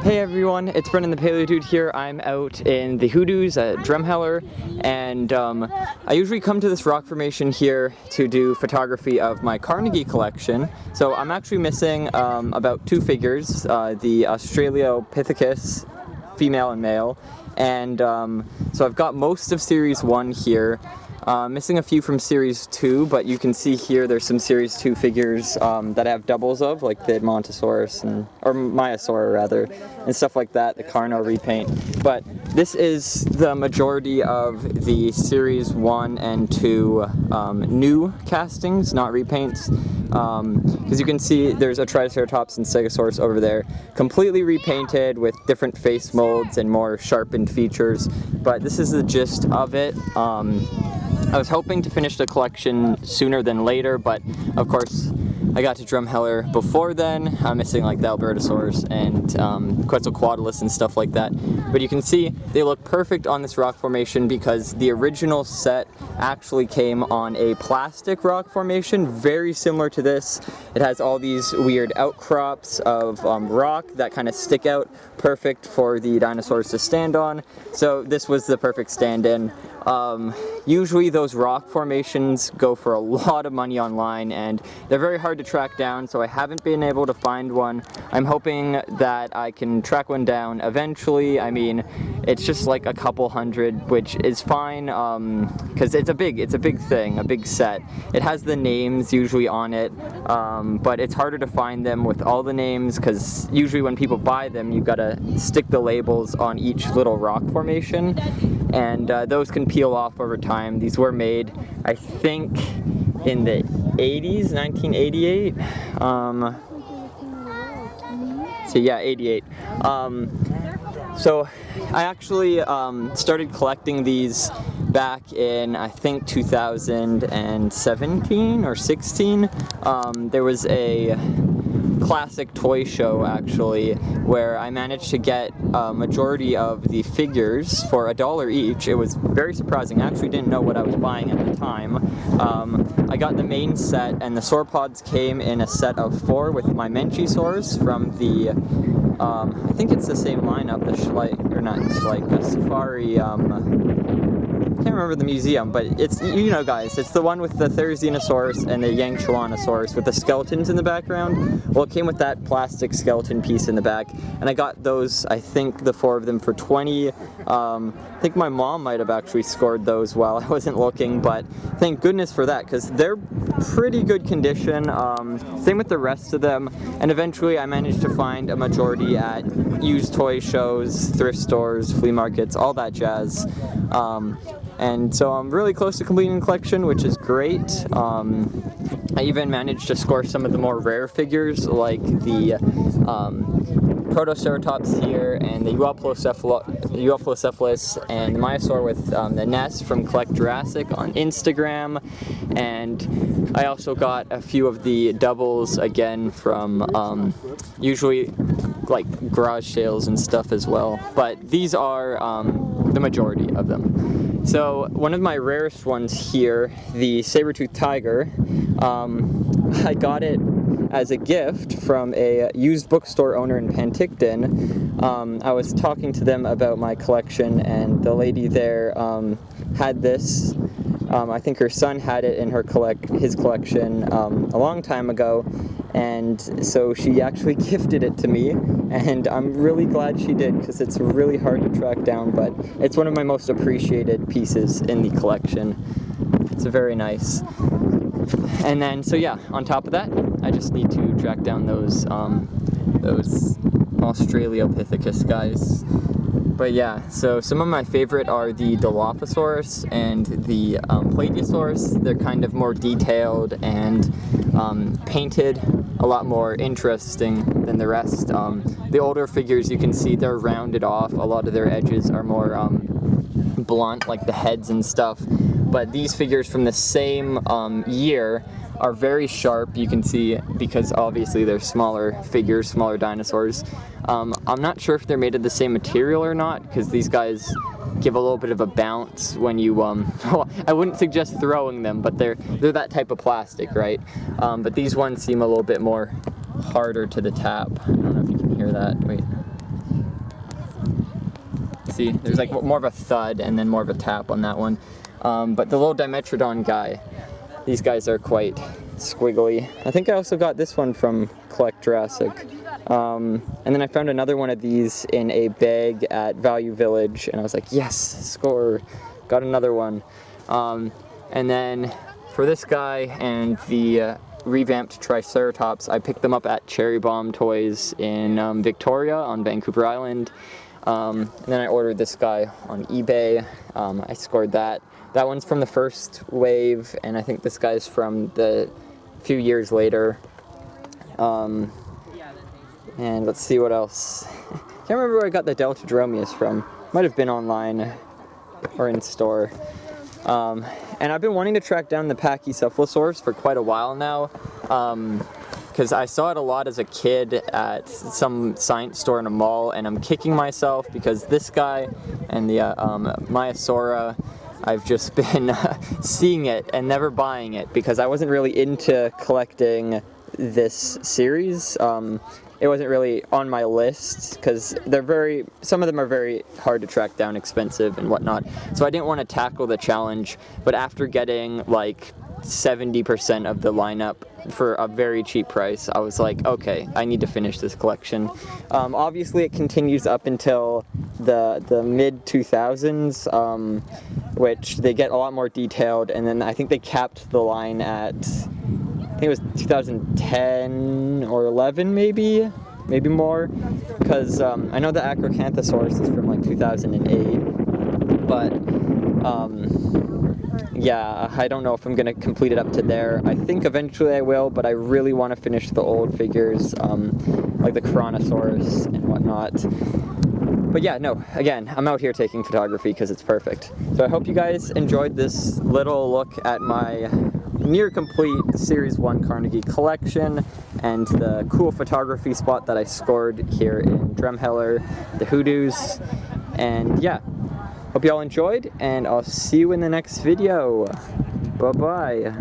Hey everyone, it's Brendan the Paleo Dude here. I'm out in the Hoodoos at Drumheller, and I usually come to this rock formation here to do photography of my Carnegie collection. So I'm actually missing about two figures, the Australopithecus, female and male, and so I've got most of Series 1 here. Missing a few from Series 2, but you can see here there's some Series 2 figures that I have doubles of, like the Montosaurus, or Myosaur rather, and stuff like that, the Carno repaint. But this is the majority of the Series 1 and 2 new castings, not repaints. Because you can see there's a Triceratops and Stegosaurus over there, completely repainted with different face molds and more sharpened features, but this is the gist of it. I was hoping to finish the collection sooner than later, but of course I got to Drumheller before then. I'm missing like the albertosaurus and Quetzalcoatlus and stuff like that. But you can see they look perfect on this rock formation because the original set actually came on a plastic rock formation, very similar to this. It has all these weird outcrops of rock that kind of stick out, perfect for the dinosaurs to stand on. So this was the perfect stand-in. Usually those rock formations go for a lot of money online and they're very hard to track down, so I haven't been able to find one. I'm hoping that I can track one down eventually. I mean, it's just like a couple hundred, which is fine, because it's a big thing, a big set. It has the names usually on it, but it's harder to find them with all the names, because usually when people buy them, you've got to stick the labels on each little rock formation, and those can peel off over time. These were made, I think, in the 80s, 1988. So yeah, 88. So I actually started collecting these back in, I think, 2017 or 16. There was a classic toy show actually where I managed to get a majority of the figures for $1 each. It was very surprising. I actually didn't know what I was buying at the time. I got the main set, and the sauropods came in a set of 4 with my Pachycephalosaurus from the I think it's the same lineup, the Safari, I can't remember the museum, but it's, you know guys, it's the one with the Therizinosaurus and the Yangchuanosaurus with the skeletons in the background. Well, it came with that plastic skeleton piece in the back, and I got those, I think, the 4 of them for 20. I think my mom might have actually scored those while I wasn't looking, but thank goodness for that, because they're pretty good condition. Same with the rest of them, and eventually I managed to find a majority at used toy shows, thrift stores, flea markets, all that jazz. And so I'm really close to completing the collection, which is great. I even managed to score some of the more rare figures, like the Proceratosaurus here, and the Uoplocephalus, and the Myosaur with the nest from Collect Jurassic on Instagram. And I also got a few of the doubles again from usually like garage sales and stuff as well. But these are the majority of them. So one of my rarest ones here, the Sabertooth Tiger, I got it as a gift from a used bookstore owner in Penticton. I was talking to them about my collection, and the lady there had this. I think her son had it in his collection a long time ago, and so she actually gifted it to me, and I'm really glad she did, because it's really hard to track down, but it's one of my most appreciated pieces in the collection. It's very nice. And then, so yeah, on top of that, I just need to track down those Australopithecus guys. But yeah, so some of my favorite are the Dilophosaurus and the plesiosaurs. They're kind of more detailed and painted, a lot more interesting than the rest. The older figures, you can see they're rounded off. A lot of their edges are more blunt, like the heads and stuff. But these figures from the same year are very sharp, you can see, because obviously they're smaller figures, smaller dinosaurs. I'm not sure if they're made of the same material or not, because these guys give a little bit of a bounce when you, well, I wouldn't suggest throwing them, but they're that type of plastic, right? But these ones seem a little bit more harder to the tap. I don't know if you can hear that, wait. see. There's like more of a thud and then more of a tap on that one. But the little Dimetrodon guy, these guys are quite squiggly. I think I also got this one from Collect Jurassic. And then I found another one of these in a bag at Value Village, and I was like, yes, score, got another one. And then for this guy and the revamped Triceratops, I picked them up at Cherry Bomb Toys in Victoria on Vancouver Island. And then I ordered this guy on eBay. I scored that. That one's from the first wave, and I think this guy's from the few years later. And let's see what else. Can't remember where I got the Deltadromeus from. Might have been online or in store. And I've been wanting to track down the Pachycephalosaurus for quite a while now, because I saw it a lot as a kid at some science store in a mall, and I'm kicking myself because this guy and the Maiasaura, I've just been seeing it and never buying it because I wasn't really into collecting this series. It wasn't really on my list because some of them are very hard to track down, expensive and whatnot. So I didn't want to tackle the challenge, but after getting like 70% of the lineup for a very cheap price, I was like, okay, I need to finish this collection. Obviously it continues up until the mid-2000s, which they get a lot more detailed, and then I think they capped the line at, I think it was 2010 or 11 maybe more, because I know the Acrocanthosaurus is from like 2008, but yeah, I don't know if I'm going to complete it up to there. I think eventually I will, but I really want to finish the old figures, like the Tyrannosaurus and whatnot. But yeah, no, again, I'm out here taking photography because it's perfect. So I hope you guys enjoyed this little look at my near complete Series 1 Carnegie collection and the cool photography spot that I scored here in Drumheller, the Hoodoos. And yeah, hope you all enjoyed, and I'll see you in the next video. Bye-bye.